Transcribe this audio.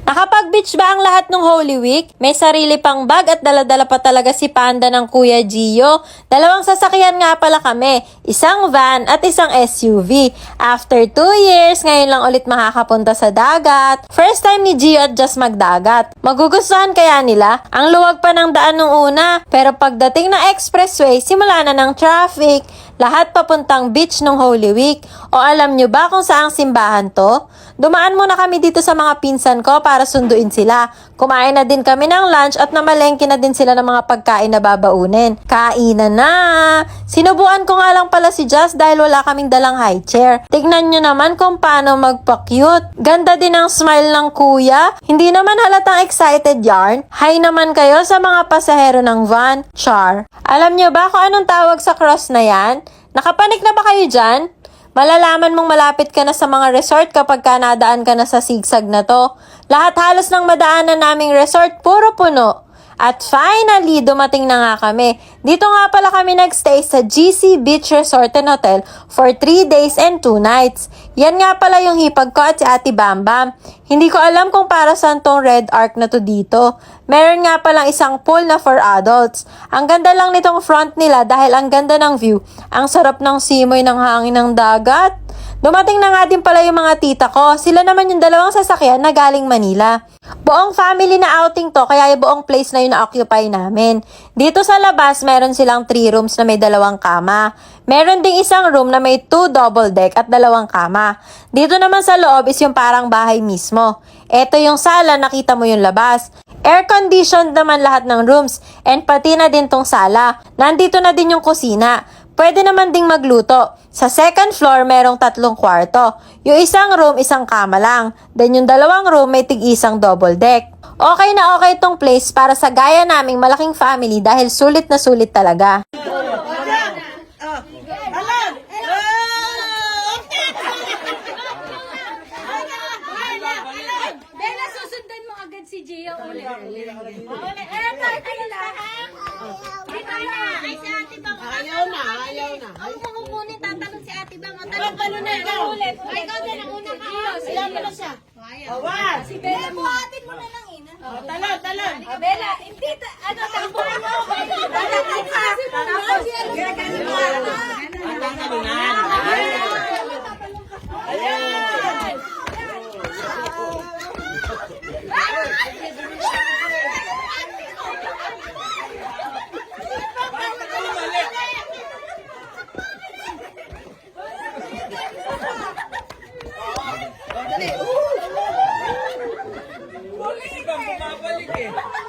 Nakapag-beach ba ang lahat ng Holy Week? May sarili pang bag at dala-dala pa talaga si Panda ng Kuya Gio. Dalawang sasakyan nga pala kami, isang van at isang SUV. After 2 years, ngayon lang ulit makakapunta sa dagat. First time ni Gio at Just magdagat. Magugustuhan kaya nila? Ang luwag pa ng daan nung una, pero pagdating ng expressway, simula na ng traffic. Lahat papuntang beach nung Holy Week. O alam nyo ba kung saang simbahan to? Dumaan muna kami dito sa mga pinsan ko para sunduin sila. Kumain na din kami ng lunch at namalengke na din sila ng mga pagkain na babaunin. Kainan na! Sinubuan ko nga lang pala si Just dahil wala kaming dalang high chair. Tignan nyo naman kung paano magpa-cute. Ganda din ang smile ng kuya. Hindi naman halatang excited yarn. Hi naman kayo sa mga pasahero ng van. Char. Alam nyo ba kung anong tawag sa cross na yan? Nakapanik na ba kayo dyan? Malalaman mong malapit ka na sa mga resort kapag nadaan ka na sa sigsag na to. Lahat halos ng madaanan naming resort, puro puno. At finally, dumating na nga kami. Dito nga pala kami nagstay sa GC Beach Resort and Hotel for 3 days and 2 nights. Yan nga pala yung hipag ko at si Ate Bambam. Hindi ko alam kung para saan tong red arc na to dito. Meron nga palang isang pool na for adults. Ang ganda lang nitong front nila dahil ang ganda ng view. Ang sarap ng simoy ng hangin ng dagat. Dumating na nga din pala yung mga tita ko. Sila naman yung dalawang sasakyan na galing Manila. Buong family na outing to, kaya yung buong place na yun na-occupy namin. Dito sa labas, meron silang 3 rooms na may 2 kama. Meron ding isang room na may 2 double deck at 2 kama. Dito naman sa loob is yung parang bahay mismo. Ito yung sala, nakita mo yung labas. Air-conditioned naman lahat ng rooms and pati na din tong sala. Nandito na din yung kusina. Pwede naman ding magluto. Sa second floor, merong 3 kwarto. Yung isang room, isang kama lang. Then yung 2 room, may tig-isang double deck. Okay na okay tong place para sa gaya naming malaking family dahil sulit na sulit talaga. Bella, susundan mo agad si Gio ulit. Ayaw na. Ang kukunin, tatanong si Ate Bang. Talong na. Ulit. Ay, ikaw din ang unang Ayaw mo na siya. Awan. Si Bella mo. Buhatin mo na lang ina. Talon. Bella, hindi, tampuin mo. Talong ka. Tapos, gagawin mo. Bumabalik eh.